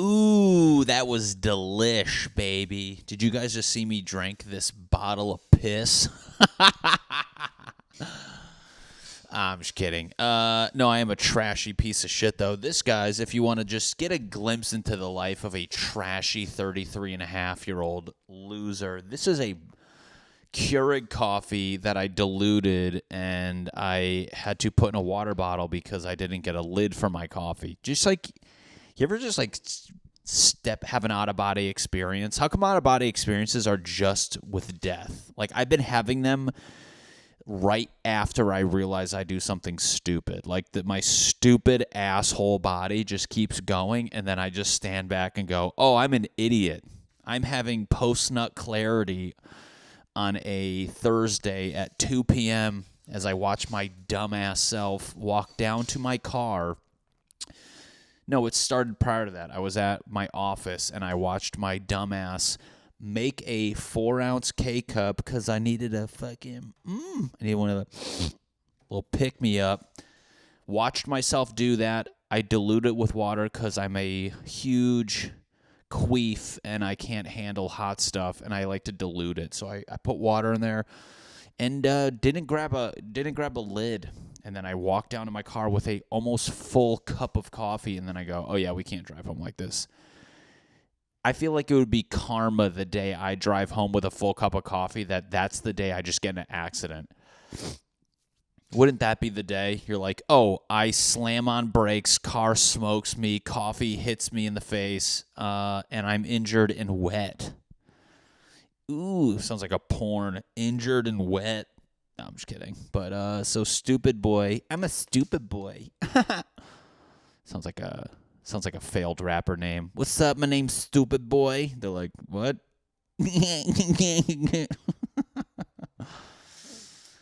Ooh, that was delish, baby. Did you guys just see me drink this bottle of piss? I'm just kidding. No, I am a trashy piece of shit, though. This, guys, if you want to just get a glimpse into the life of a trashy 33-and-a-half-year-old loser, this is a Keurig coffee that I diluted and I had to put in a water bottle because I didn't get a lid for my coffee. Just like, you ever just like have an out-of-body experience? How come out-of-body experiences are just with death? Like, I've been having them right after I realize I do something stupid. Like, that my stupid asshole body just keeps going, and then I just stand back and go, oh, I'm an idiot. I'm having post-nut clarity on a Thursday at 2 p.m. as I watch my dumbass self walk down to my car. No, it started prior to that. I was at my office, and I watched my dumbass make a 4-ounce K-cup because I needed a fucking, I needed one of the little pick-me-up. Watched myself do that. I dilute it with water because I'm a huge queef and I can't handle hot stuff, and I like to dilute it. So I put water in there and didn't grab a lid. And then I walked down to my car with a almost full cup of coffee, and then I go, oh yeah, we can't drive home like this. I feel like it would be karma the day I drive home with a full cup of coffee, that's the day I just get in an accident. Wouldn't that be the day? You're like, oh, I slam on brakes, car smokes me, coffee hits me in the face, and I'm injured and wet. Ooh, sounds like a porn. Injured and wet. No, I'm just kidding. But, so stupid boy. I'm a stupid boy. Sounds like a failed rapper name. What's up? My name's Stupid Boy. They're like, what?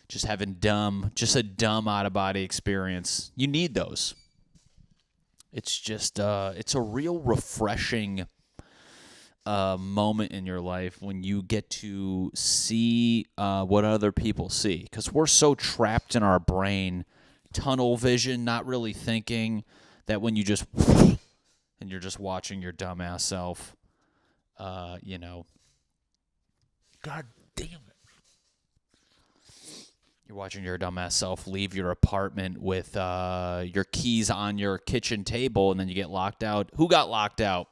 Just having a dumb out-of-body experience. You need those. It's just, it's a real refreshing moment in your life when you get to see what other people see. Because we're so trapped in our brain, tunnel vision, not really thinking, that when you just, and you're just watching your dumbass self, God damn it. You're watching your dumbass self leave your apartment with your keys on your kitchen table, and then you get locked out. Who got locked out?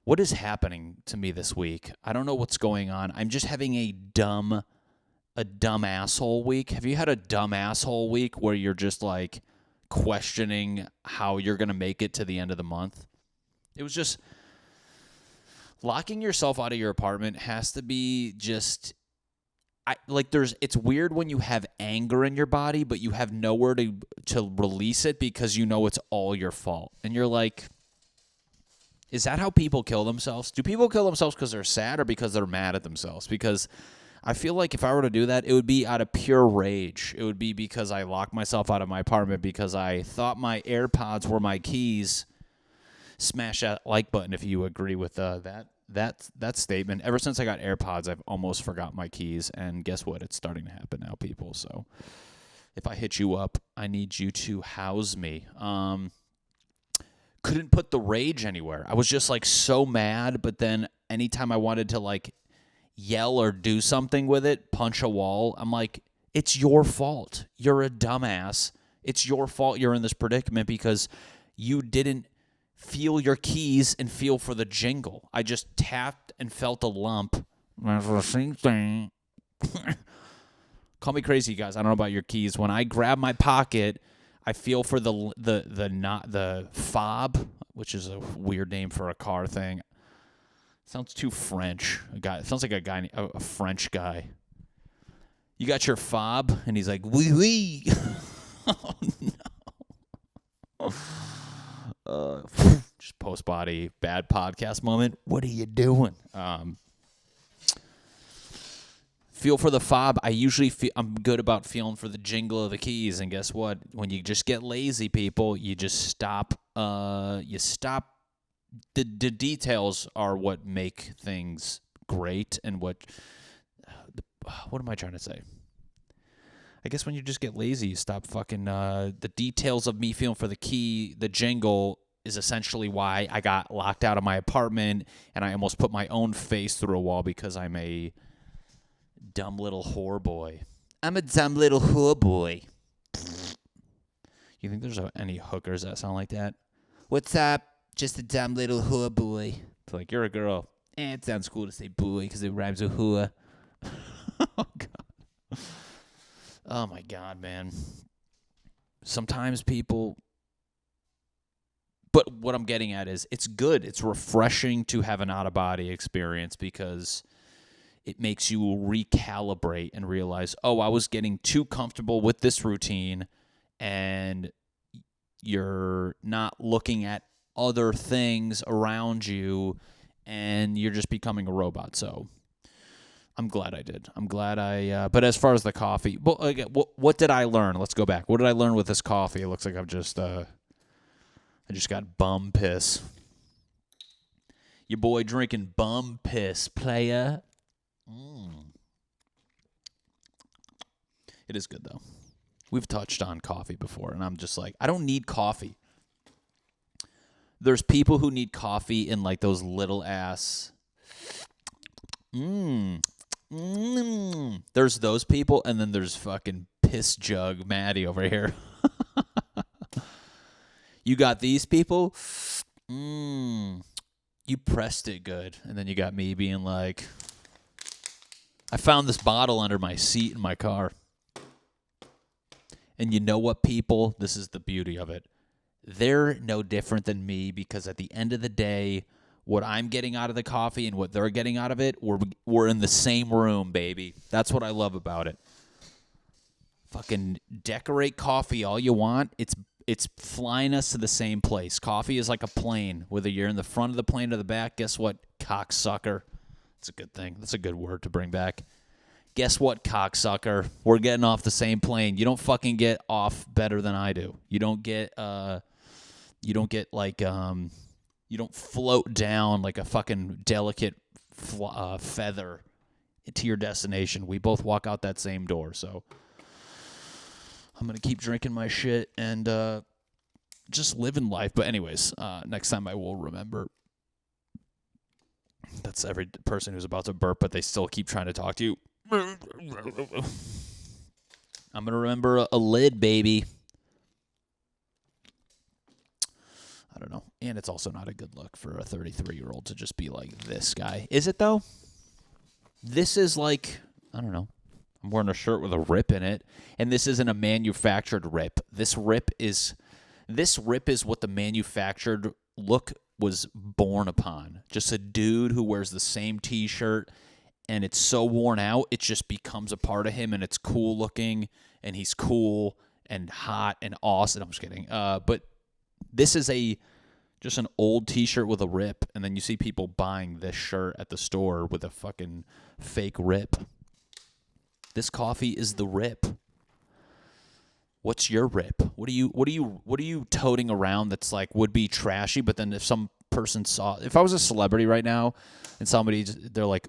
What is happening to me this week? I don't know what's going on. I'm just having a dumb asshole week. Have you had a dumb asshole week where you're just like questioning how you're going to make it to the end of the month? It was just locking yourself out of your apartment has to be just it's weird when you have anger in your body, but you have nowhere to release it because you know it's all your fault. And you're like, is that how people kill themselves? Do people kill themselves because they're sad or because they're mad at themselves? Because I feel like if I were to do that, it would be out of pure rage. It would be because I locked myself out of my apartment because I thought my AirPods were my keys. Smash that like button if you agree with that statement. Ever since I got AirPods, I've almost forgot my keys, and guess what? It's starting to happen now, people. So if I hit you up, I need you to house me. Couldn't put the rage anywhere. I was just like so mad, but then anytime I wanted to like yell or do something with it, punch a wall, I'm like, it's your fault. You're a dumbass. It's your fault you're in this predicament because you didn't feel your keys and feel for the jingle. I just tapped and felt a lump. That's the same thing. Call me crazy, guys. I don't know about your keys. When I grab my pocket, I feel for the fob, which is a weird name for a car thing. Sounds too French. It sounds like a French guy. You got your fob, and he's like, oui, oui. Oh no. Just post-body bad podcast moment. What are you doing? Feel for the fob. I usually I'm good about feeling for the jingle of the keys, and guess what? When you just get lazy, people, you just stop. You stop. The details are what make things great, and what am I trying to say? I guess when you just get lazy, you stop fucking the details of me feeling for the key, the jingle is essentially why I got locked out of my apartment and I almost put my own face through a wall because I'm a dumb little whore boy. I'm a dumb little whore boy. You think there's any hookers that sound like that? What's up? Just a dumb little whore boy. It's like, you're a girl. It sounds cool to say boy because it rhymes with whore. Oh, God. Oh, my God, man. Sometimes people... But what I'm getting at is it's good. It's refreshing to have an out-of-body experience because it makes you recalibrate and realize, oh, I was getting too comfortable with this routine, and you're not looking at other things around you, and you're just becoming a robot. So I'm glad I did. I'm glad but as far as the coffee, well, again, what did I learn? Let's go back. What did I learn with this coffee? It looks like I just got bum piss. Your boy drinking bum piss, playa. It is good, though. We've touched on coffee before, and I'm just like, I don't need coffee. There's people who need coffee in, like, those little ass... There's those people, and then there's fucking piss jug Matty over here. You got these people. You pressed it good. And then you got me being like, I found this bottle under my seat in my car. And you know what, people? This is the beauty of it. They're no different than me because at the end of the day, what I'm getting out of the coffee and what they're getting out of it, we're in the same room, baby. That's what I love about it. Fucking decorate coffee all you want. It's flying us to the same place. Coffee is like a plane. Whether you're in the front of the plane or the back, guess what, cocksucker? It's a good thing. That's a good word to bring back. Guess what, cocksucker? We're getting off the same plane. You don't fucking get off better than I do. You don't get you don't float down like a fucking delicate feather to your destination. We both walk out that same door, so I'm going to keep drinking my shit and just living life. But anyways, next time I will remember. That's every person who's about to burp, but they still keep trying to talk to you. I'm going to remember a lid, baby. I don't know. And it's also not a good look for a 33-year-old to just be like this guy. Is it, though? This is like, I don't know. I'm wearing a shirt with a rip in it, and this isn't a manufactured rip. This rip is what the manufactured look was born upon. Just a dude who wears the same T-shirt, and it's so worn out, it just becomes a part of him, and it's cool looking, and he's cool and hot and awesome. I'm just kidding. But this is just an old T-shirt with a rip, and then you see people buying this shirt at the store with a fucking fake rip. This coffee is the rip. What's your rip? What are you toting around that's like would be trashy, but then if some person if I was a celebrity right now and they're like,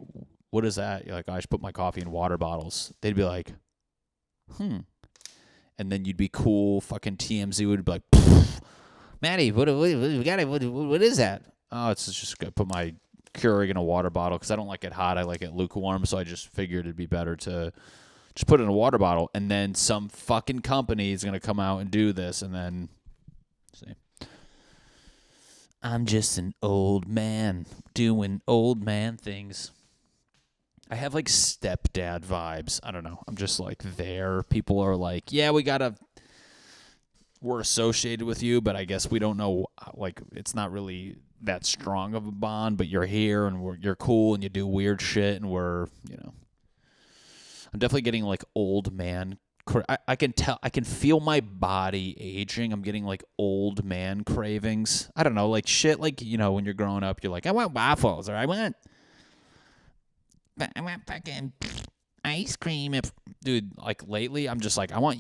what is that? You're like, I should put my coffee in water bottles. They'd be like, And then you'd be cool. Fucking TMZ would be like, Matty, what is that? Oh, it's just gonna put my Keurig in a water bottle because I don't like it hot. I like it lukewarm, so I just figured it'd be better to just put it in a water bottle. And then some fucking company is gonna come out and do this, and then see. I'm just an old man doing old man things. I have like stepdad vibes. I don't know. I'm just like there. People are like, yeah, we're associated with you, but I guess we don't know, like, it's not really that strong of a bond, but you're here and you're cool and you do weird shit and I'm definitely getting like old man. I can feel my body aging. I'm getting like old man cravings. I don't know, like shit, like, when you're growing up, you're like, I want waffles or I want fucking ice cream. Dude, like lately, I'm just like, I want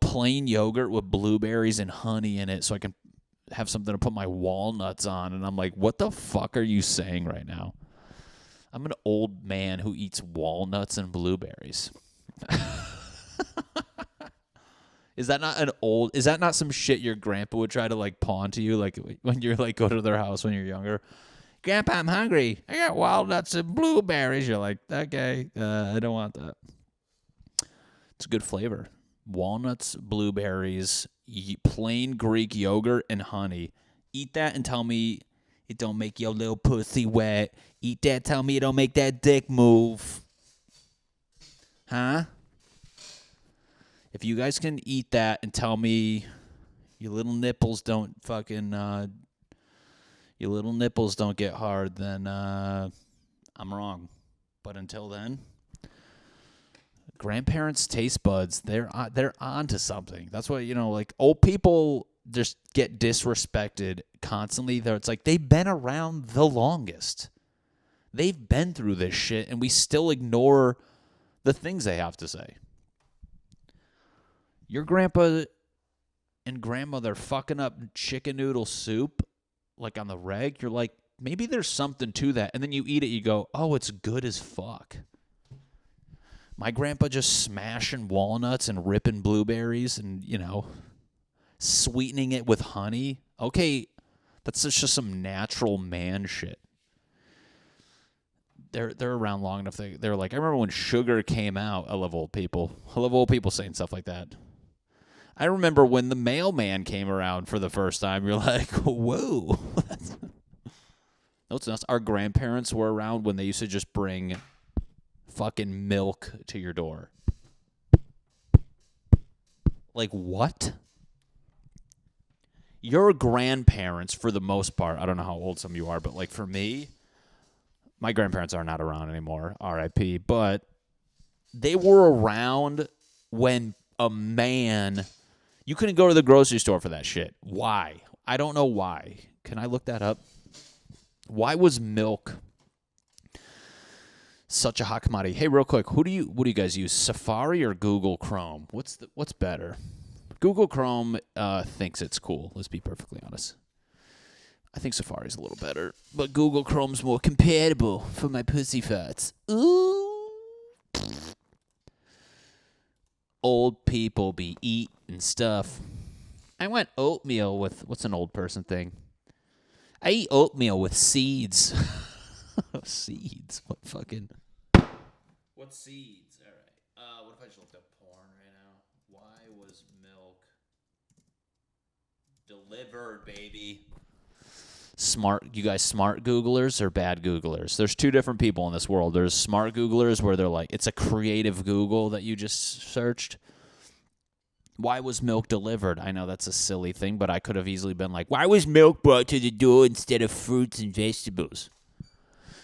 plain yogurt with blueberries and honey in it so I can have something to put my walnuts on. And I'm like, what the fuck are you saying right now? I'm an old man who eats walnuts and blueberries. Is that not is that not some shit your grandpa would try to like pawn to you, like when you're like go to their house when you're younger? Grandpa, I'm hungry. I got walnuts and blueberries. You're like, okay, I don't want that. It's a good flavor. Walnuts, blueberries, plain Greek yogurt, and honey. Eat that and tell me it don't make your little pussy wet. Eat that, tell me it don't make that dick move. Huh? If you guys can eat that and tell me your little nipples don't fucking, your little nipples don't get hard, then I'm wrong. But until then, grandparents' taste buds, they're on to something. That's why, like old people just get disrespected constantly. It's like they've been around the longest. They've been through this shit, and we still ignore the things they have to say. Your grandpa and grandmother fucking up chicken noodle soup, like on the reg, you're like, maybe there's something to that. And then you eat it, you go, oh, it's good as fuck. My grandpa just smashing walnuts and ripping blueberries and, sweetening it with honey. Okay, that's just some natural man shit. They're around long enough. They're like, I remember when sugar came out. I love old people. I love old people saying stuff like that. I remember when the mailman came around for the first time. You're like, whoa. No, it's not. Our grandparents were around when they used to just bring fucking milk to your door. Like, what? Your grandparents, for the most part, I don't know how old some of you are, but like for me, my grandparents are not around anymore, R.I.P., but they were around when a man, you couldn't go to the grocery store for that shit. Why? I don't know why. Can I look that up? Why was milk such a hot commodity? Hey, real quick, what do you guys use, Safari or Google Chrome? What's better? Google Chrome thinks it's cool. Let's be perfectly honest. I think Safari's a little better, but Google Chrome's more compatible for my pussy farts. Ooh. Old people be eating stuff. I want oatmeal with, what's an old person thing? I eat oatmeal with seeds. Seeds? What seeds? All right. What if I just looked up porn right now? Why was milk delivered, baby? You guys smart Googlers or bad Googlers? There's two different people in this world. There's smart Googlers where they're like, it's a creative Google that you just searched. Why was milk delivered? I know that's a silly thing, but I could have easily been like, why was milk brought to the door instead of fruits and vegetables?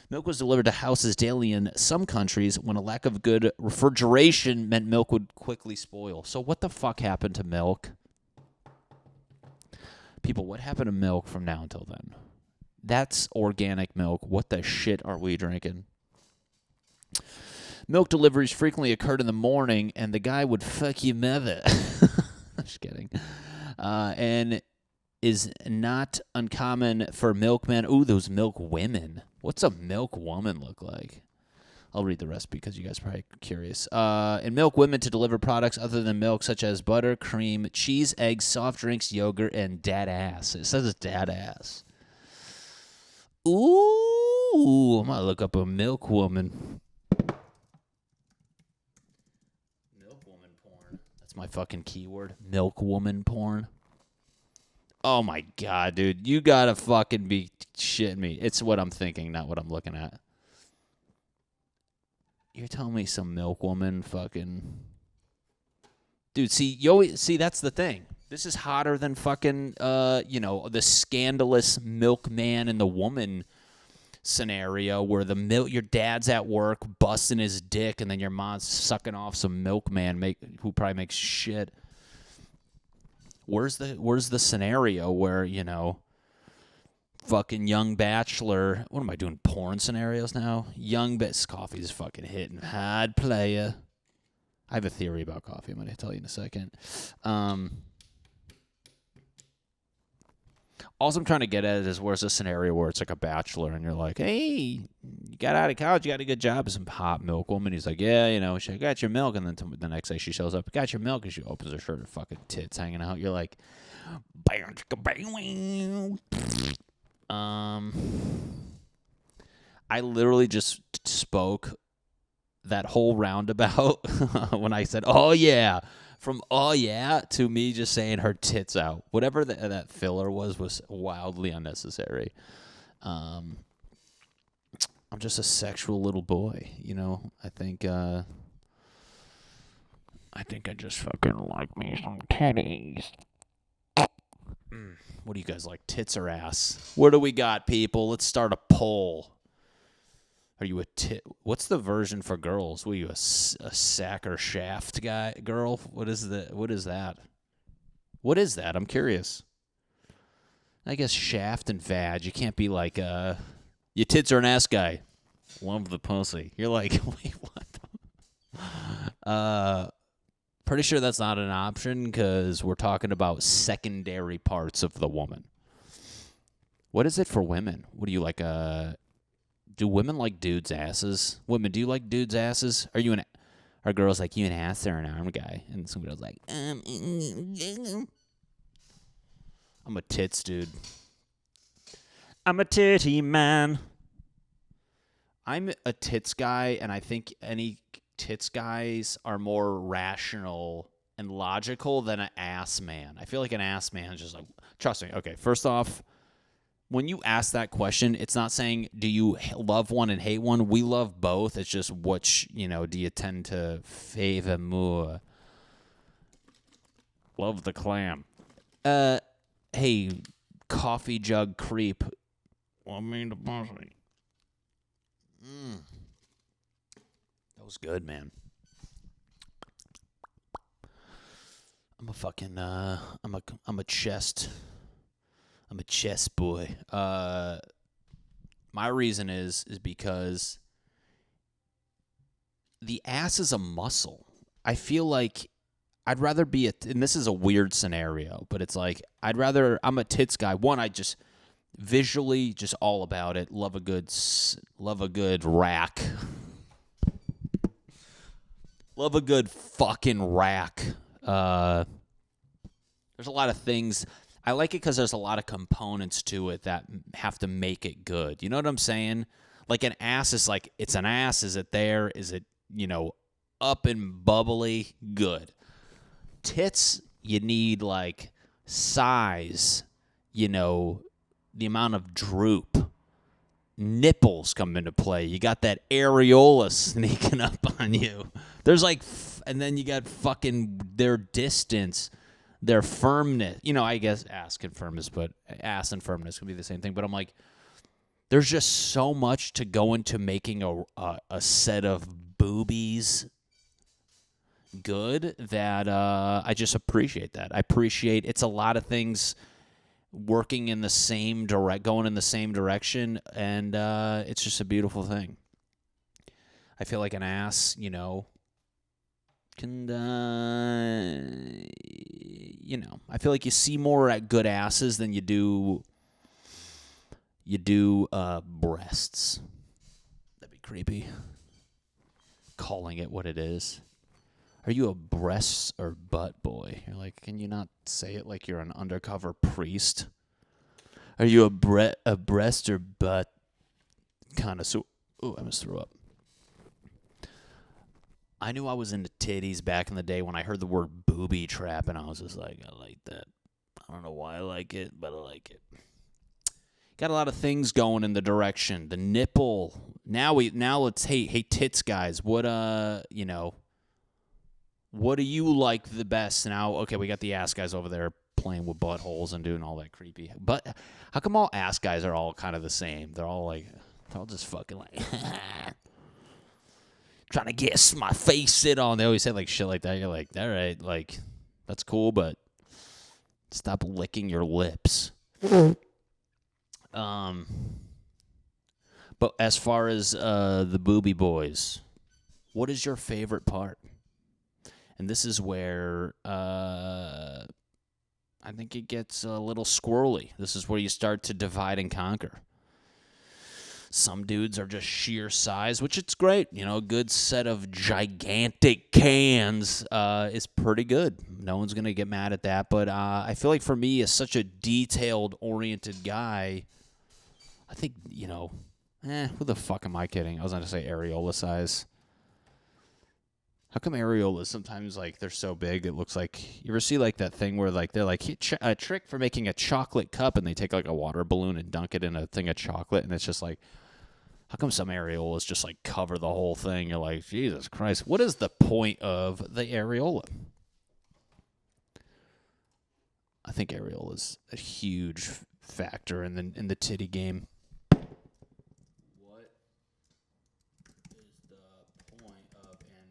Milk was delivered to houses daily in some countries when a lack of good refrigeration meant milk would quickly spoil. So what the fuck happened to milk? People, what happened to milk from now until then? That's organic milk. What the shit are we drinking? Milk deliveries frequently occurred in the morning, and the guy would fuck your mother. Just kidding. And is not uncommon for milkmen. Ooh, those milk women. What's a milk woman look like? I'll read the rest because you guys are probably curious. And milk women to deliver products other than milk, such as butter, cream, cheese, eggs, soft drinks, yogurt, and dad ass. It says it's dad ass. Ooh, I'm going to look up a milk woman. Milk woman porn. That's my fucking keyword. Milk woman porn. Oh, my God, dude. You got to fucking be shitting me. It's what I'm thinking, not what I'm looking at. You're telling me some milk woman fucking... Dude, see, that's the thing. This is hotter than fucking, the scandalous milkman and the woman scenario where your dad's at work busting his dick and then your mom's sucking off some milkman who probably makes shit. Where's the scenario where, fucking young bachelor... What am I doing, porn scenarios now? This coffee's fucking hitting hard, player. I have a theory about coffee. I'm going to tell you in a second. All I'm trying to get at is where's a scenario where it's like a bachelor and you're like, hey, got out of college, you got a good job as a hot milk woman. He's like, yeah, you know, she got your milk. And then the next day she shows up, got your milk, and she opens her shirt, her fucking tits hanging out. You're like, I literally just spoke that whole roundabout when I said, oh, yeah. From oh, yeah to me just saying her tits out. Whatever that filler was wildly unnecessary. I'm just a sexual little boy, you know. I think I just fucking like me some titties. What do you guys like, tits or ass? What do we got, people? Let's start a poll. Are you a tit? What's the version for girls? Were you a sack or shaft guy, girl? What is that? What is that? I'm curious. I guess shaft and vag. You can't be like, your tits are an ass guy. Love the pussy. You're like, wait, what? Pretty sure that's not an option because we're talking about secondary parts of the woman. What is it for women? What do you like, do women like dudes' asses? Women, do you like dudes' asses? Are girls like, you an ass or an arm guy? And some girls like, I'm a tits dude. I'm a titty man. I'm a tits guy, and I think any tits guys are more rational and logical than an ass man. I feel like an ass man is just like, trust me. Okay, first off, when you ask that question, it's not saying, do you love one and hate one? We love both. It's just, which, do you tend to favor more? Love the clam. Hey, coffee jug creep. Well, I mean the pussy. That was good, man. I'm a fucking, I'm a chest boy. My reason is because the ass is a muscle. I feel like I'd rather be and this is a weird scenario, but it's like, I'm a tits guy. One, I just visually just all about it. Love a good rack. Love a good fucking rack. There's a lot of things. I like it because there's a lot of components to it that have to make it good. You know what I'm saying? Like an ass is like, it's an ass. Is it there? Is it, up and bubbly? Good. Tits, you need like size, the amount of droop. Nipples come into play. You got that areola sneaking up on you. There's like, and then you got fucking their distance. Their firmness, I guess ass and firmness can be the same thing. But I'm like, there's just so much to go into making a set of boobies good that I just appreciate that. I appreciate it's a lot of things working in the same going in the same direction, and it's just a beautiful thing. I feel like an ass, can I feel like you see more at good asses than you do breasts. That'd be creepy. Calling it what it is. Are you a breasts or butt boy? You're like, can you not say it like you're an undercover priest? Are you a breast or butt kind of? Oh, I must throw up. I knew I was into titties back in the day when I heard the word booby trap, and I was just like, I like that. I don't know why I like it, but I like it. Got a lot of things going in the direction. The nipple. Now let's hey tits guys. What what do you like the best? Now, okay, we got the ass guys over there playing with buttholes and doing all that creepy. But how come all ass guys are all kind of the same? They're all just fucking like trying to get my face sit on. They always say like shit like that. You're like, all right, like that's cool, but stop licking your lips. But as far as the booby boys, what is your favorite part? And this is where I think it gets a little squirrely. This is where you start to divide and conquer. Some dudes are just sheer size, which it's great. You know, a good set of gigantic cans is pretty good. No one's going to get mad at that. But I feel like for me, as such a detailed-oriented guy, I think, you know, who the fuck am I kidding? I was going to say areola size. How come areolas sometimes, like, they're so big it looks like... You ever see, like, that thing where, like, they're like, a trick for making a chocolate cup, and they take, like, a water balloon and dunk it in a thing of chocolate, and it's just like... How come some areolas just, like, cover the whole thing? You're like, Jesus Christ, what is the point of the areola? I think areola's a huge factor in the titty game. What is the point of an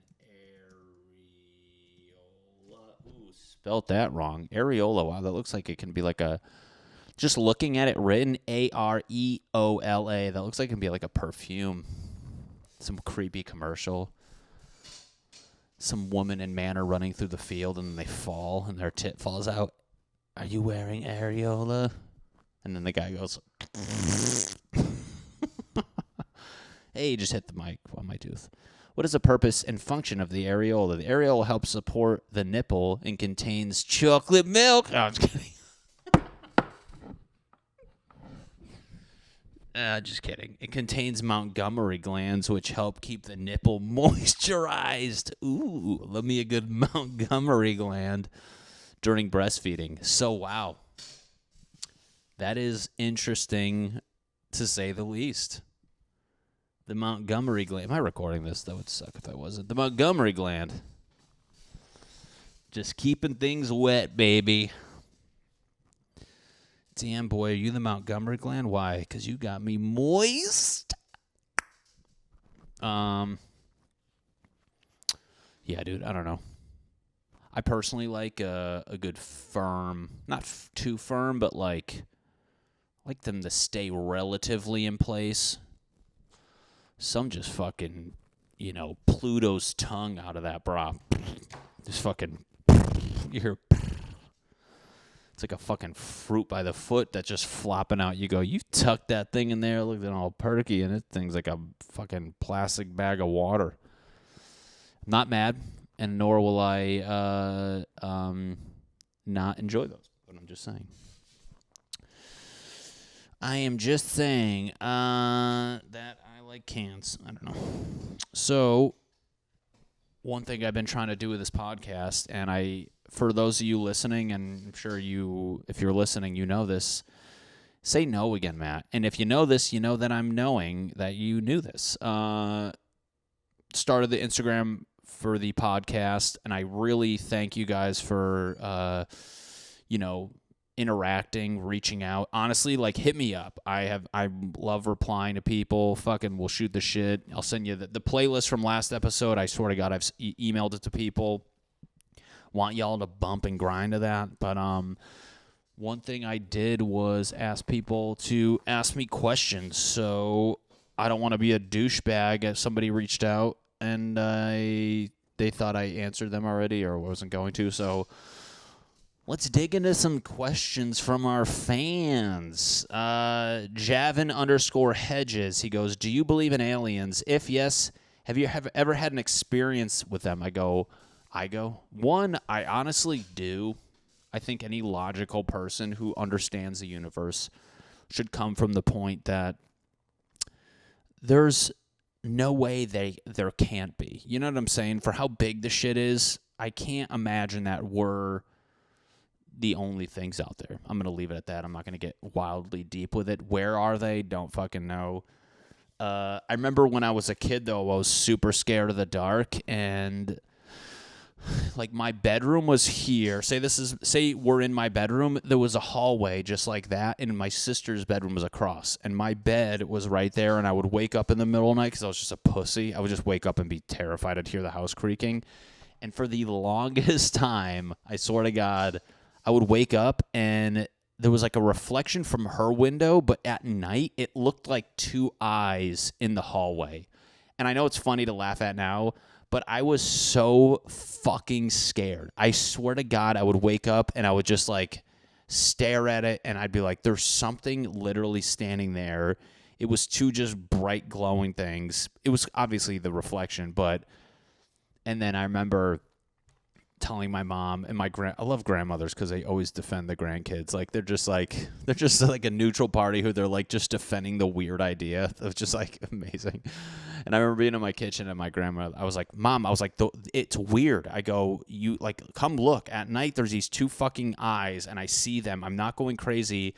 areola? Ooh, spelt that wrong. Areola, wow, that looks like it can be like a... Just looking at it written, Areola, that looks like it can be like a perfume. Some creepy commercial. Some woman and man are running through the field and they fall and their tit falls out. Are you wearing areola? And then the guy goes, hey, just hit the mic on my tooth. What is the purpose and function of the areola? The areola helps support the nipple and contains chocolate milk. Oh, I'm just kidding. Just kidding. It contains Montgomery glands, which help keep the nipple moisturized. Ooh, love me a good Montgomery gland during breastfeeding. So, wow. That is interesting, to say the least. The Montgomery gland. Am I recording this? That would suck if I wasn't. The Montgomery gland. Just keeping things wet, baby. Damn, boy, are you the Montgomery gland? Why? Because you got me moist. Yeah, dude, I don't know. I personally like a good firm, not too firm, but like them to stay relatively in place. Some just fucking, you know, Pluto's tongue out of that bra. Just fucking, you hear... It's like a fucking fruit by the foot that's just flopping out. You go, you tucked that thing in there, look at all perky, and it thing's like a fucking plastic bag of water. I'm not mad, and nor will I not enjoy those. But I'm just saying. I am just saying that I like cans. I don't know. So, one thing I've been trying to do with this podcast, and for those of you listening, and I'm sure if you're listening, you know this, say no again, Matt. And if you know this, you know that I'm knowing that you knew this. Started the Instagram for the podcast, and I really thank you guys for, interacting, reaching out. Honestly, like, hit me up. I love replying to people. Fucking, we'll shoot the shit. I'll send you the playlist from last episode. I swear to God, I've emailed it to people. Want y'all to bump and grind to that. But one thing I did was ask people to ask me questions. So I don't want to be a douchebag if somebody reached out and they thought I answered them already or wasn't going to. So let's dig into some questions from our fans. Javin_Hedges. He goes, do you believe in aliens? If yes, have you ever had an experience with them? I go, one, I honestly do. I think any logical person who understands the universe should come from the point that there's no way there can't be. You know what I'm saying? For how big the shit is, I can't imagine that we're the only things out there. I'm going to leave it at that. I'm not going to get wildly deep with it. Where are they? Don't fucking know. I remember when I was a kid, though, I was super scared of the dark, and like my bedroom was here. Say we're in my bedroom. There was a hallway just like that, and my sister's bedroom was across, and my bed was right there, and I would wake up in the middle of the night because I was just a pussy. I would just wake up and be terrified. I'd hear the house creaking, and for the longest time, I swear to God, I would wake up, and there was like a reflection from her window, but at night, it looked like two eyes in the hallway. And I know it's funny to laugh at now, but I was so fucking scared. I swear to God, I would wake up and I would just like stare at it and I'd be like, there's something literally standing there. It was two just bright, glowing things. It was obviously the reflection, and then I remember telling my mom and I love grandmothers because they always defend the grandkids. Like they're just like a neutral party who they're like just defending the weird idea. It was just like amazing. And I remember being in my kitchen and my grandma, I was like, Mom, I was like, it's weird. I go, you like, come look at night. There's these two fucking eyes and I see them. I'm not going crazy.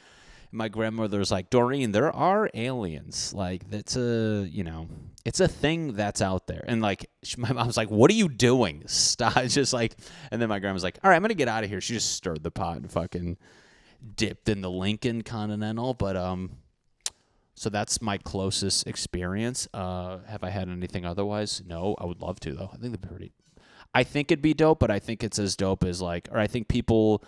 My grandmother's like, Doreen, there are aliens. Like that's it's a thing that's out there. And like my mom's like, what are you doing? Stop. It's just like, and then my grandma's like, all right, I'm gonna get out of here. She just stirred the pot and fucking dipped in the Lincoln Continental. But so that's my closest experience. Have I had anything otherwise? No, I would love to though. I think it'd be dope, but I think it's as dope as I think people,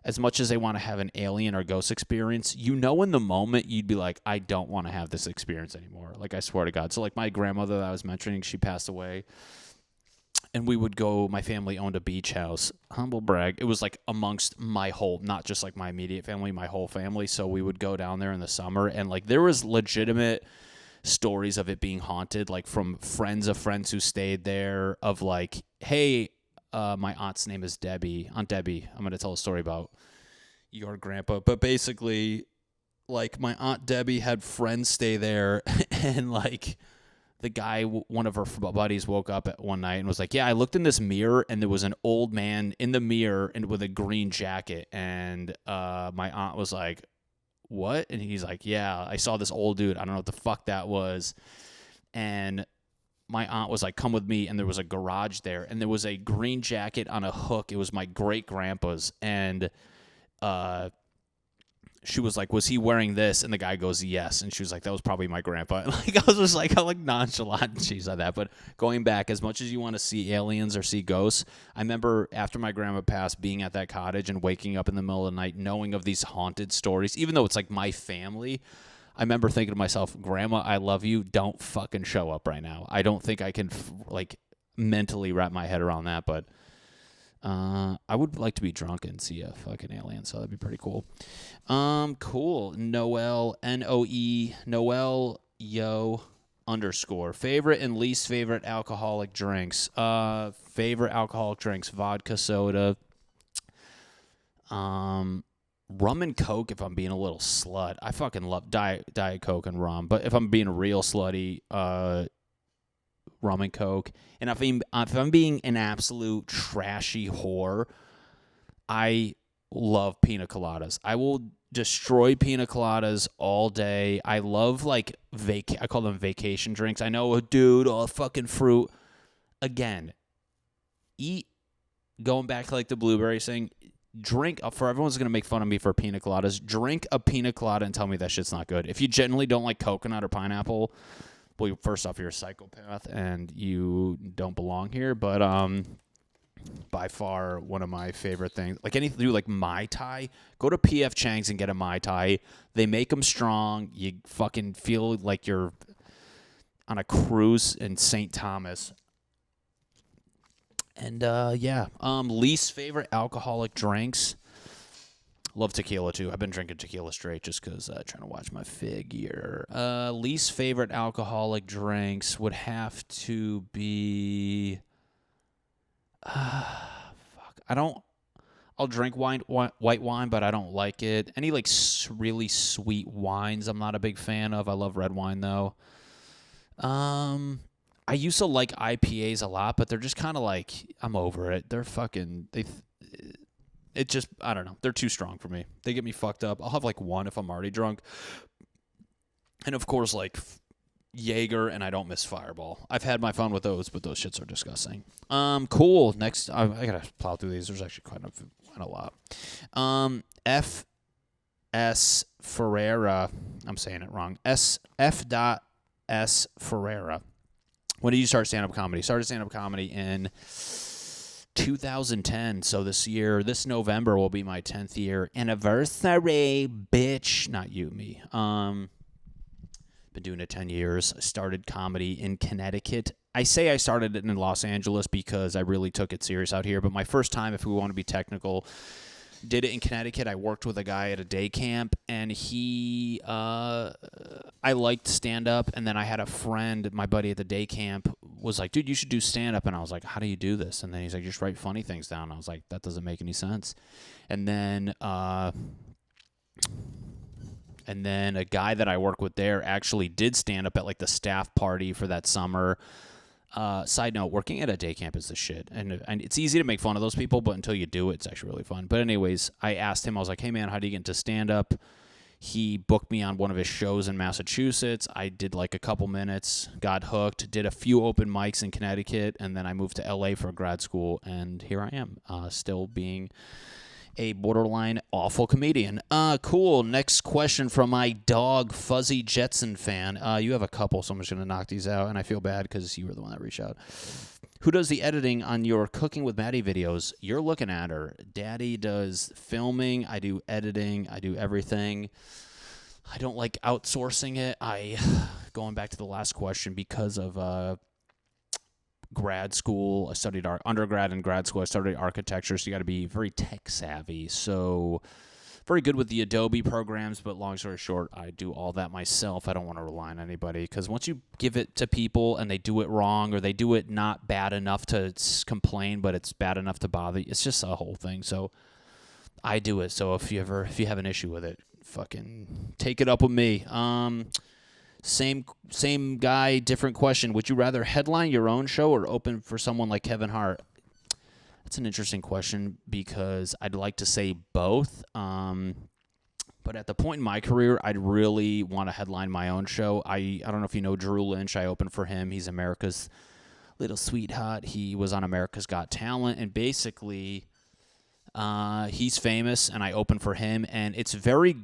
as much as they want to have an alien or ghost experience, in the moment, you'd be like, I don't want to have this experience anymore. Like, I swear to God. So, like, my grandmother that I was mentioning, she passed away. And we would go, my family owned a beach house. Humble brag. It was, like, amongst my whole, not just, like, my immediate family, my whole family. So we would go down there in the summer. And, like, there was legitimate stories of it being haunted, like, from friends of friends who stayed there of, like, hey, my aunt's name is Debbie. Aunt Debbie. I'm going to tell a story about your grandpa. But basically, like, my Aunt Debbie had friends stay there. And, like, the guy, one of her buddies, woke up at one night and was like, yeah, I looked in this mirror, and there was an old man in the mirror and with a green jacket. And my aunt was like, what? And he's like, yeah, I saw this old dude. I don't know what the fuck that was. And my aunt was like, come with me, and there was a garage there, and there was a green jacket on a hook. It was my great-grandpa's, and she was like, was he wearing this? And the guy goes, yes, and she was like, that was probably my grandpa. And like, I was just like, how like nonchalant she said that. But going back, as much as you want to see aliens or see ghosts, I remember after my grandma passed, being at that cottage and waking up in the middle of the night, knowing of these haunted stories, even though it's like my family. I remember thinking to myself, Grandma, I love you. Don't fucking show up right now. I don't think I can mentally wrap my head around that, but I would like to be drunk and see a fucking alien, so that'd be pretty cool. Cool. Noel, Noe, Noel, yo, _. Favorite and least favorite alcoholic drinks. Favorite alcoholic drinks, vodka, soda. Rum and Coke, if I'm being a little slut. I fucking love Diet Coke and rum. But if I'm being a real slutty, rum and Coke. And if I'm being an absolute trashy whore, I love pina coladas. I will destroy pina coladas all day. I love, like, I call them vacation drinks. I know, dude, all fucking fruit. Again, going back to, like, the blueberry thing, drink, for everyone's going to make fun of me for pina coladas, drink a pina colada and tell me that shit's not good. If you genuinely don't like coconut or pineapple, well, first off, you're a psychopath and you don't belong here. But by far one of my favorite things, like anything to do like Mai Tai, go to PF Chang's and get a Mai Tai. They make them strong. You fucking feel like you're on a cruise in St. Thomas. And, least favorite alcoholic drinks. Love tequila, too. I've been drinking tequila straight just because trying to watch my figure. Least favorite alcoholic drinks would have to be... I'll drink white wine, but I don't like it. Any, like, really sweet wines I'm not a big fan of. I love red wine, though. I used to like IPAs a lot, but they're just kind of like, I'm over it. They're fucking, it just, I don't know. They're too strong for me. They get me fucked up. I'll have like one if I'm already drunk. And of course, like Jaeger, and I don't miss Fireball. I've had my fun with those, but those shits are disgusting. Cool. Next, I gotta plow through these. There's actually quite a lot. F.S. Ferreira. I'm saying it wrong. F.S. Ferreira. When did you start stand-up comedy? Started stand-up comedy in 2010. So this November will be my 10th year anniversary, bitch. Not you, me. Been doing it 10 years. I started comedy in Connecticut. I say I started it in Los Angeles because I really took it serious out here. But my first time, if we want to be technical, did it in Connecticut. I worked with a guy at a day camp, and I liked stand-up, and then I had a friend, my buddy at the day camp, was like, dude, you should do stand-up, and I was like, how do you do this? And then he's like, just write funny things down. I was like, that doesn't make any sense. And then a guy that I work with there actually did stand-up at, like, the staff party for that summer. Side note, working at a day camp is the shit. And it's easy to make fun of those people, but until you do it, it's actually really fun. But anyways, I asked him, I was like, hey, man, how do you get into stand-up? He booked me on one of his shows in Massachusetts. I did like a couple minutes, got hooked, did a few open mics in Connecticut, and then I moved to LA for grad school, and here I am, still being a borderline awful comedian. Cool. Next question from my dog, Fuzzy Jetson fan. You have a couple, so I'm just going to knock these out, and I feel bad because you were the one that reached out. Who does the editing on your Cooking with Matty videos? You're looking at her. Daddy does filming. I do editing. I do everything. I don't like outsourcing it. Going back to the last question, because of grad school, I studied undergrad and grad school. I studied architecture, so you got to be very tech savvy. So very good with the Adobe programs, but long story short, I do all that myself. I don't want to rely on anybody, because once you give it to people and they do it wrong, or they do it not bad enough to complain, but it's bad enough to bother you, it's just a whole thing. So I do it. So if you have an issue with it, fucking take it up with me. Same guy, different question. Would you rather headline your own show or open for someone like Kevin Hart? That's an interesting question, because I'd like to say both. But at the point in my career, I'd really want to headline my own show. I don't know if you know Drew Lynch. I opened for him. He's America's little sweetheart. He was on America's Got Talent, and basically he's famous, and I opened for him, and it's very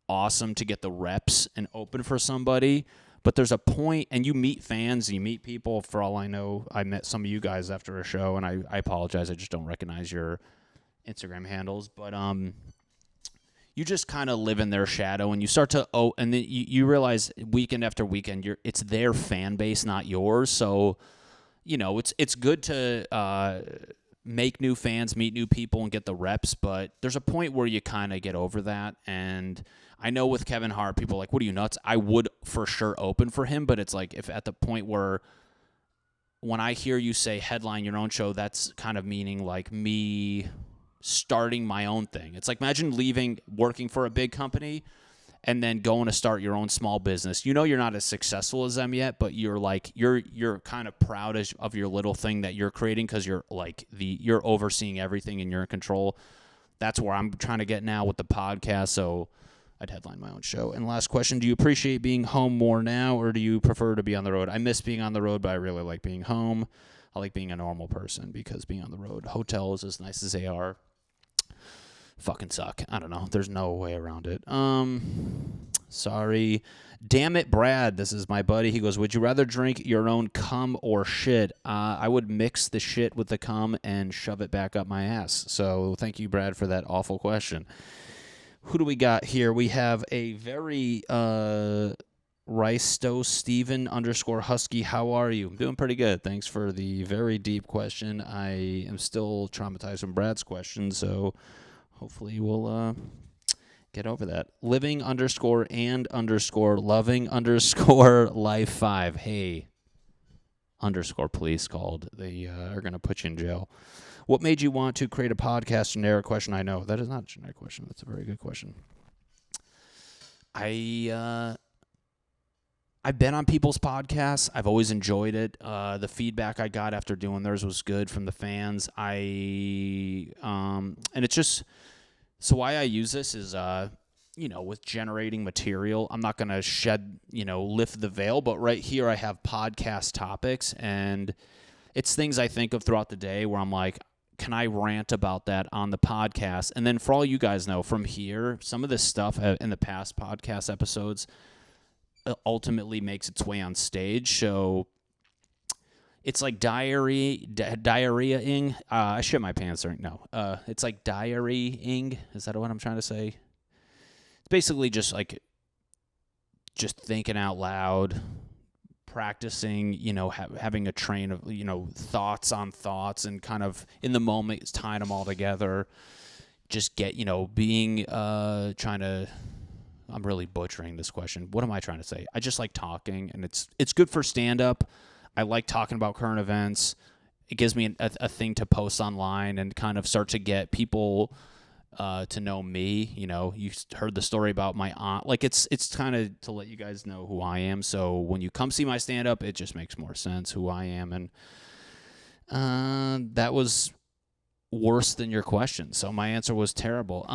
awesome to get the reps and open for somebody, but there's a point, and you meet fans, you meet people. For all I know, I met some of you guys after a show, and I apologize, I just don't recognize your Instagram handles, but you just kind of live in their shadow, and you start to and then you realize weekend after weekend it's their fan base, not yours. So it's good to make new fans, meet new people, and get the reps, but there's a point where you kind of get over that. And I know with Kevin Hart, people are like, what are you, nuts? I would for sure open for him, but it's like, if at the point where when I hear you say headline your own show, that's kind of meaning like me starting my own thing. It's like, imagine working for a big company and then going to start your own small business. You're not as successful as them yet, but you're kind of proud of your little thing that you're creating, because you're overseeing everything and you're in control. That's where I'm trying to get now with the podcast. So I'd headline my own show. And last question, do you appreciate being home more now, or do you prefer to be on the road? I miss being on the road, but I really like being home. I like being a normal person, because being on the road, hotels, as nice as they are, fucking suck. I don't know. There's no way around it. Sorry. Damn it, Brad. This is my buddy. He goes, would you rather drink your own cum or shit? I would mix the shit with the cum and shove it back up my ass. So thank you, Brad, for that awful question. Who do we got here? We have a very Risto Steven _Husky. How are you? I'm doing pretty good. Thanks for the very deep question. I am still traumatized from Brad's question, so hopefully we'll get over that. Living _and loving _life 5. Hey, police called. They are going to put you in jail. What made you want to create a podcast? Generic question. I know that is not a generic question. That's a very good question. I've been on people's podcasts. I've always enjoyed it. The feedback I got after doing theirs was good from the fans. And it's just, so why I use this is, with generating material. I'm not going to lift the veil, but right here I have podcast topics, and it's things I think of throughout the day where I'm like, can I rant about that on the podcast? And then for all you guys know, from here, some of this stuff in the past podcast episodes ultimately makes its way on stage. So it's like diarrheaing. I shit my pants right now. It's like diarrheaing. Is that what I'm trying to say? It's basically just thinking out loud, practicing, having a train of, thoughts on thoughts, and kind of in the moment tying them all together. just get, being trying to. I'm really butchering this question. What am I trying to say? I just like talking, and it's good for stand-up. I like talking about current events. It gives me a thing to post online and kind of start to get people to know me. You heard the story about my aunt. Like, it's kind of to let you guys know who I am. So when you come see my stand-up, it just makes more sense who I am. And that was worse than your question. So my answer was terrible.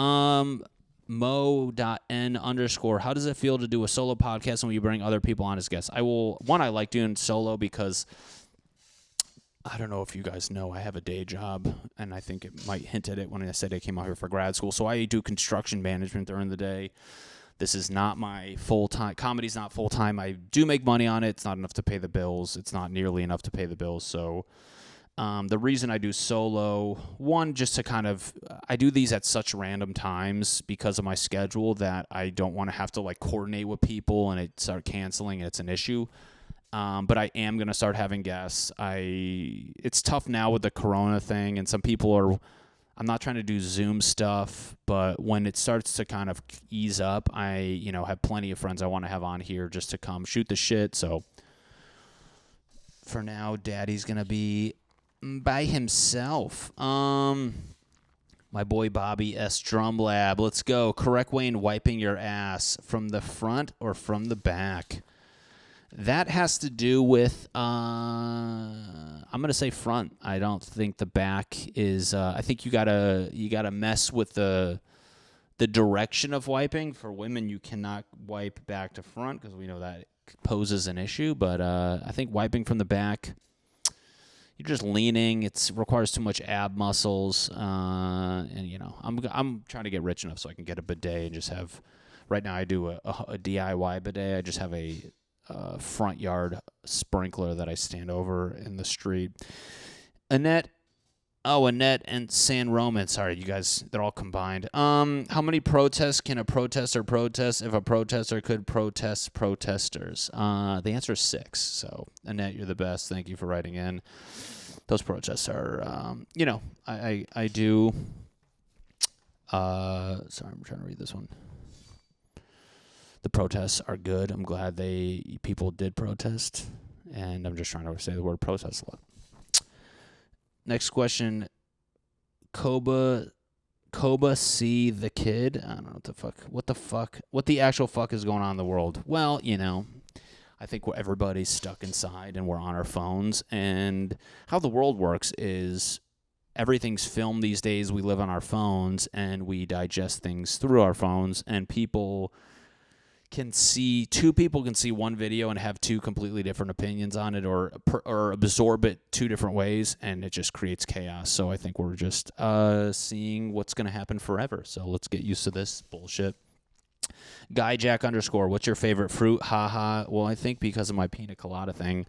Mo.n_, how does it feel to do a solo podcast when you bring other people on as guests? I like doing solo because I don't know if you guys know, I have a day job, and I think it might hint at it when I said I came out here for grad school. So I do construction management during the day. This is not my full-time. Comedy's not full-time. I do make money on it. It's not enough to pay the bills. It's not nearly enough to pay the bills. So the reason I do solo, one, just to kind of, I do these at such random times because of my schedule that I don't want to have to like coordinate with people and it start canceling and it's an issue. But I am going to start having guests. It's tough now with the corona thing, and some people I'm not trying to do Zoom stuff, but when it starts to kind of ease up, I, have plenty of friends I want to have on here just to come shoot the shit. So for now, Daddy's going to be by himself. My boy Bobby S. Drum Lab. Let's go. Correct way in wiping your ass, from the front or from the back? That has to do with, I'm going to say front. I don't think the back is, I think you gotta mess with the direction of wiping. For women, you cannot wipe back to front because we know that poses an issue. But I think wiping from the back, you're just leaning. It requires too much ab muscles, and I'm trying to get rich enough so I can get a bidet and just have. Right now, I do a DIY bidet. I just have a front yard sprinkler that I stand over in the street. Annette and San Roman. Sorry, you guys, they're all combined. How many protests can a protester protest if a protester could protest protesters? The answer is 6. So, Annette, you're the best. Thank you for writing in. Those protests are, I do. Sorry, I'm trying to read this one. The protests are good. I'm glad people did protest, and I'm just trying to say the word protest a lot. Next question, Koba C the kid. I don't know what the actual fuck is going on in the world. Well, I think everybody's stuck inside and we're on our phones, and how the world works is everything's filmed these days. We live on our phones and we digest things through our phones, and two people can see one video and have 2 completely different opinions on it, or absorb it 2 different ways, and it just creates chaos. So I think we're just seeing what's going to happen forever. So let's get used to this bullshit. GuyJack_, what's your favorite fruit? Haha. Well, I think because of my pina colada thing,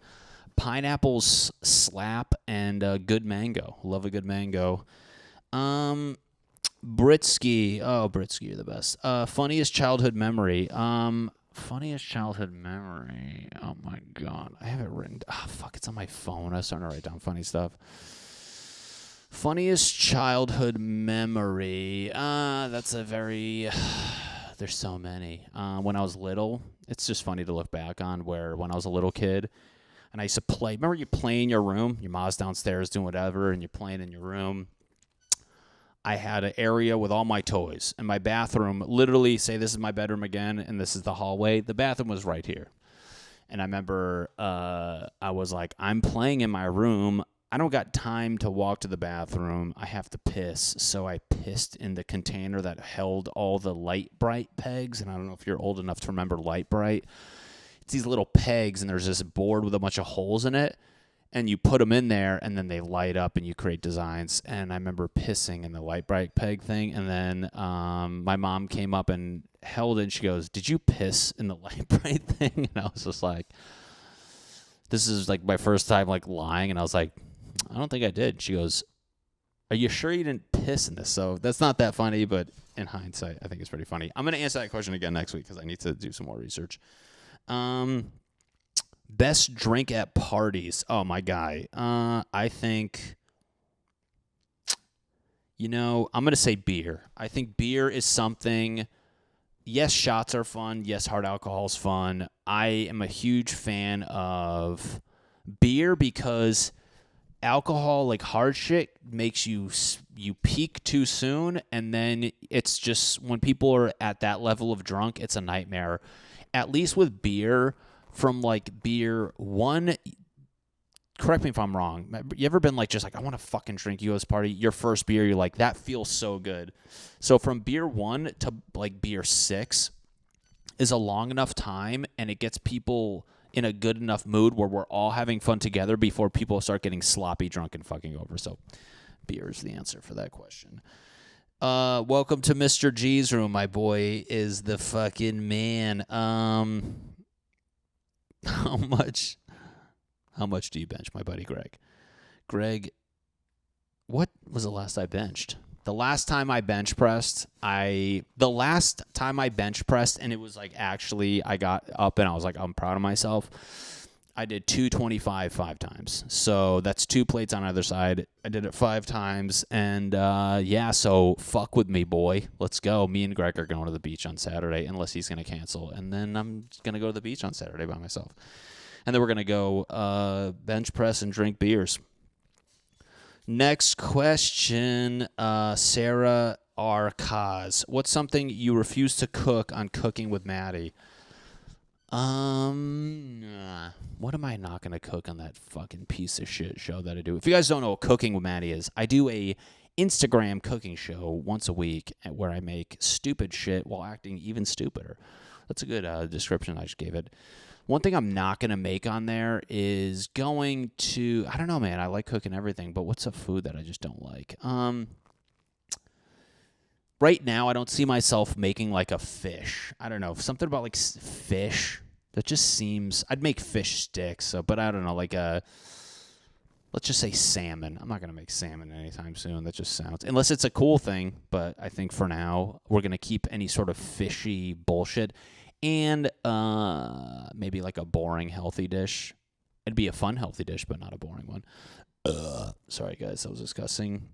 pineapples slap, and good mango. Love a good mango. Britsky. Oh, Britsky, you're the best. Funniest childhood memory. Funniest childhood memory. Oh, my God. I have it written. Fuck, it's on my phone. I was starting to write down funny stuff. Funniest childhood memory. That's a very... There's so many. When I was little, it's just funny to look back on where when I was a little kid, and I used to play. Remember you play in your room? Your mom's downstairs doing whatever, and you're playing in your room. I had an area with all my toys. And my bathroom, literally, say this is my bedroom again, and this is the hallway. The bathroom was right here. And I remember I was like, I'm playing in my room. I don't got time to walk to the bathroom. I have to piss. So I pissed in the container that held all the Light Bright pegs. And I don't know if you're old enough to remember Light Bright. It's these little pegs, and there's this board with a bunch of holes in it. And you put them in there, and then they light up, and you create designs. And I remember pissing in the Light Bright peg thing. And then my mom came up and held it, and she goes, "Did you piss in the Light Bright thing?" And I was just like, this is like my first time like lying. And I was like, I don't think I did. She goes, "Are you sure you didn't piss in this?" So that's not that funny, but in hindsight, I think it's pretty funny. I'm going to answer that question again next week because I need to do some more research. Best drink at parties. Oh, my guy. I think, I'm going to say beer. I think beer is something. Yes, shots are fun. Yes, hard alcohol is fun. I am a huge fan of beer because alcohol, like hard shit, makes you peak too soon, and then it's just when people are at that level of drunk, it's a nightmare. At least with beer, from like beer one, correct me if I'm wrong. You ever been like just like I want to fucking drink you as party? Your first beer, you're like that feels so good. So from beer 1 to like beer 6 is a long enough time, and it gets people in a good enough mood where we're all having fun together before people start getting sloppy drunk and fucking over. So beer is the answer for that question. Welcome to Mr. G's room. My boy is the fucking man. How much do you bench, my buddy Greg? Greg, what was the last I benched? The last time I bench pressed, and it was like actually I got up and I was like, I'm proud of myself. I did 225 5 times. So that's 2 plates on either side. I did it 5 times. And so fuck with me, boy. Let's go. Me and Greg are going to the beach on Saturday, unless he's going to cancel. And then I'm going to go to the beach on Saturday by myself. And then we're going to go bench press and drink beers. Next question, Sarah R. Kaz. What's something you refuse to cook on Cooking with Matty? What am I not going to cook on that fucking piece of shit show that I do? If you guys don't know what Cooking with Matty is, I do a Instagram cooking show once a week where I make stupid shit while acting even stupider. That's a good description I just gave it. One thing I'm not going to make on there is going to, I don't know, man. I like cooking everything, but what's a food that I just don't like? Right now, I don't see myself making like a fish. I don't know. Something about like fish that just seems, I'd make fish sticks, but I don't know, like let's just say salmon. I'm not going to make salmon anytime soon. That just sounds, unless it's a cool thing, but I think for now, we're going to keep any sort of fishy bullshit. And maybe like a boring healthy dish. It'd be a fun healthy dish, but not a boring one. Sorry, guys. That was disgusting.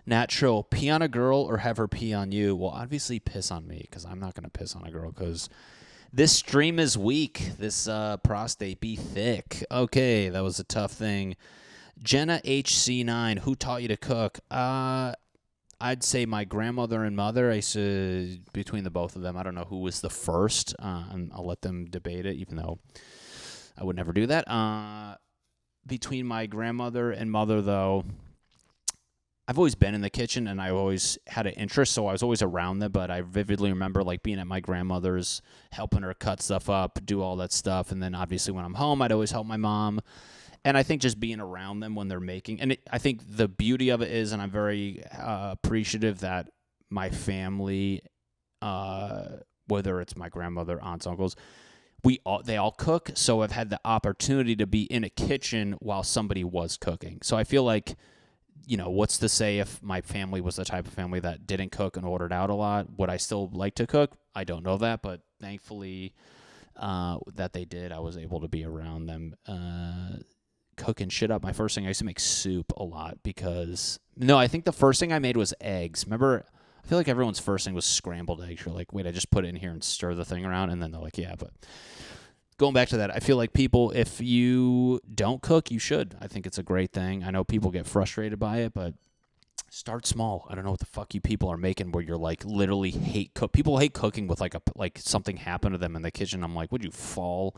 Natural. Pee on a girl or have her pee on you? Well, obviously piss on me, because I'm not going to piss on a girl, because this stream is weak. This prostate be thick. Okay, that was a tough thing. Jenna HC9. Who taught you to cook? I'd say my grandmother and mother. I said between the both of them. I don't know who was the first, and I'll let them debate it, even though I would never do that. Between my grandmother and mother, though, I've always been in the kitchen, and I always had an interest, so I was always around them, but I vividly remember like being at my grandmother's, helping her cut stuff up, do all that stuff, and then obviously when I'm home, I'd always help my mom. And I think just being around them when they're making, and I think the beauty of it is, and I'm very appreciative that my family, whether it's my grandmother, aunts, uncles, they all cook. So I've had the opportunity to be in a kitchen while somebody was cooking. So I feel like, what's to say if my family was the type of family that didn't cook and ordered out a lot? Would I still like to cook? I don't know that, but thankfully that they did. I was able to be around them. Cooking shit up. My first thing, I used to make soup a lot I think the first thing I made was eggs. Remember, I feel like everyone's first thing was scrambled eggs. You're like, wait, I just put it in here and stir the thing around, and then they're like, yeah, but going back to that, I feel like people, if you don't cook, you should. I think it's a great thing. I know people get frustrated by it, but start small. I don't know what the fuck you people are making where you're like literally hate cook. People hate cooking with like something happened to them in the kitchen. I'm like, would you fall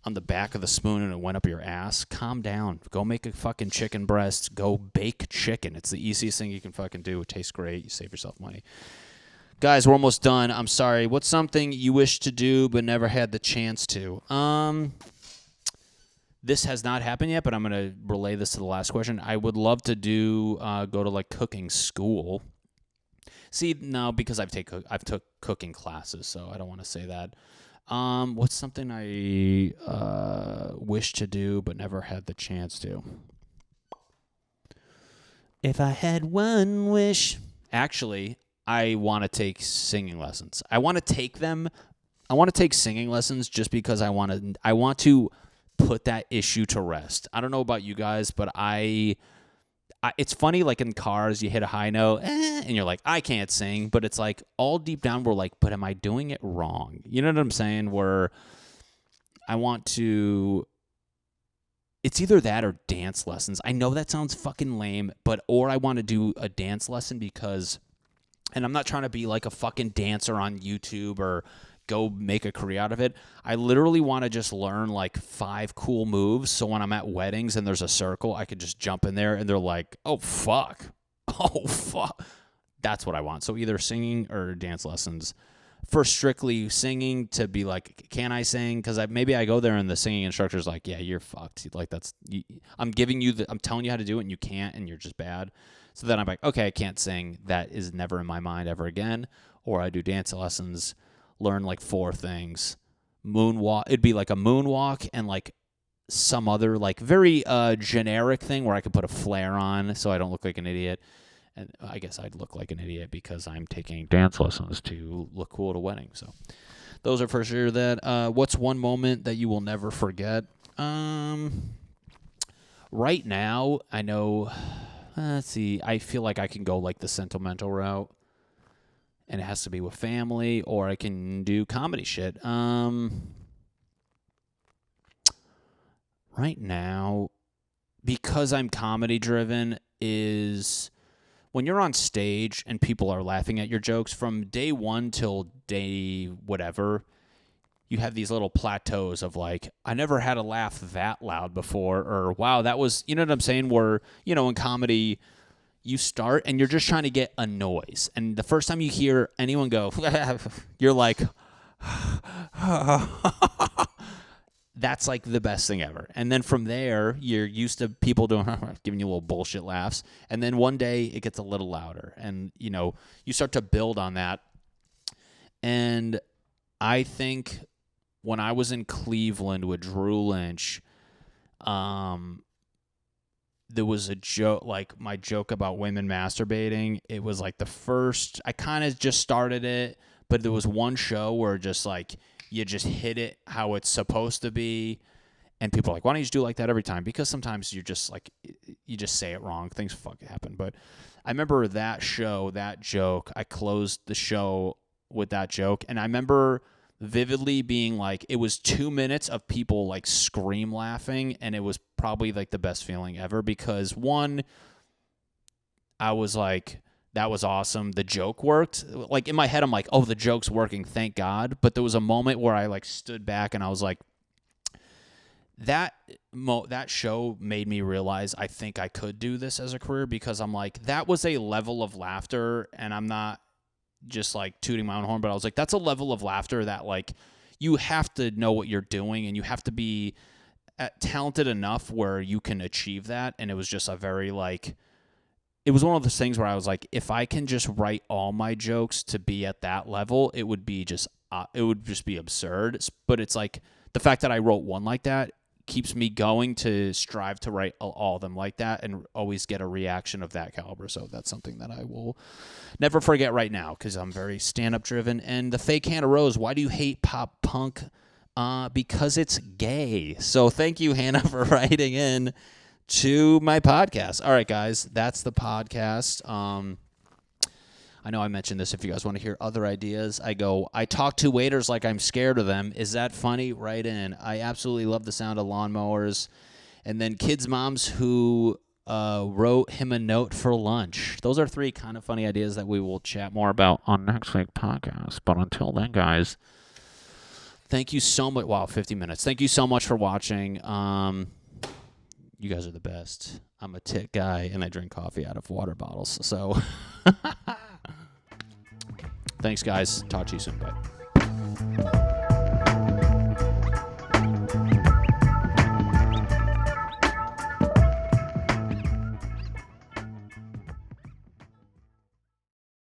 on the back of the spoon and it went up your ass? Calm down. Go make a fucking chicken breast. Go bake chicken. It's the easiest thing you can fucking do. It tastes great. You save yourself money. Guys, we're almost done. I'm sorry. What's something you wish to do but never had the chance to? This has not happened yet, but I'm going to relay this to the last question. I would love to go to like cooking school. See, no, because I've took cooking classes, so I don't want to say that. What's something I wish to do but never had the chance to? If I had one wish, actually, I want to take singing lessons. I want to take them. I want to take singing lessons just because I want to put that issue to rest. I don't know about you guys, but I it's funny, like in cars, you hit a high note, and you're like, I can't sing. But it's like all deep down, we're like, but am I doing it wrong? You know what I'm saying? Where I want to, it's either that or dance lessons. I know that sounds fucking lame, or I want to do a dance lesson because, and I'm not trying to be like a fucking dancer on YouTube or go make a career out of it. I literally want to just learn like 5 cool moves so when I'm at weddings and there's a circle, I could just jump in there and they're like, oh, fuck. Oh, fuck. That's what I want. So either singing or dance lessons. For strictly singing, to be like, can I sing? Because maybe I go there and the singing instructor's like, yeah, you're fucked. Like, I'm telling you how to do it and you can't and you're just bad. So then I'm like, okay, I can't sing. That is never in my mind ever again. Or I do dance lessons, learn like 4 things. Moonwalk. It'd be like a moonwalk and like some other like very generic thing where I could put a flare on so I don't look like an idiot. And I guess I'd look like an idiot because I'm taking dance lessons to look cool at a wedding. So those are for sure that. What's one moment that you will never forget? Right now, I know, let's see, I feel like I can go like the sentimental route. And it has to be with family, or I can do comedy shit. Right now, because I'm comedy driven, is when you're on stage and people are laughing at your jokes from day 1 till day whatever, you have these little plateaus of like, I never had a laugh that loud before, or wow, that was, you know what I'm saying? Where, in comedy, you start and you're just trying to get a noise. And the first time you hear anyone go, you're like, that's like the best thing ever. And then from there, you're used to people giving you little bullshit laughs. And then one day it gets a little louder. And, you start to build on that. And I think when I was in Cleveland with Drew Lynch, there was a joke, like my joke about women masturbating. It was like the first, I kind of just started it, but there was one show where just like, you just hit it how it's supposed to be. And people are like, why don't you just do it like that every time? Because sometimes you're just like, you just say it wrong. Things fucking happen. But I remember that show, that joke, I closed the show with that joke. And I remember vividly being like, it was 2 minutes of people like scream laughing, and it was probably like the best feeling ever because one, I was like, that was awesome. The joke worked. Like in my head, I'm like, oh, the joke's working, thank God. But there was a moment where I like stood back and I was like, that show made me realize I think I could do this as a career, because I'm like, that was a level of laughter, and I'm not just like tooting my own horn, but I was like, that's a level of laughter that like you have to know what you're doing and you have to be talented enough where you can achieve that. And it was just a very like, it was one of those things where I was like, if I can just write all my jokes to be at that level, it would just be absurd. But it's like the fact that I wrote one like that keeps me going to strive to write all of them like that and always get a reaction of that caliber. So that's something that I will never forget right now, because I'm very stand-up driven. And the fake Hannah Rose, why do you hate pop punk? Because it's gay. So thank you, Hannah, for writing in to my podcast. All right, guys, that's the podcast. I know I mentioned this. If you guys want to hear other ideas, I talk to waiters like I'm scared of them. Is that funny? Write in. I absolutely love the sound of lawnmowers. And then kids' moms who wrote him a note for lunch. Those are 3 kind of funny ideas that we will chat more about on next week's podcast. But until then, guys, thank you so much. Wow, 50 minutes. Thank you so much for watching. You guys are the best. I'm a tit guy, and I drink coffee out of water bottles. So thanks, guys. Talk to you soon. Bye.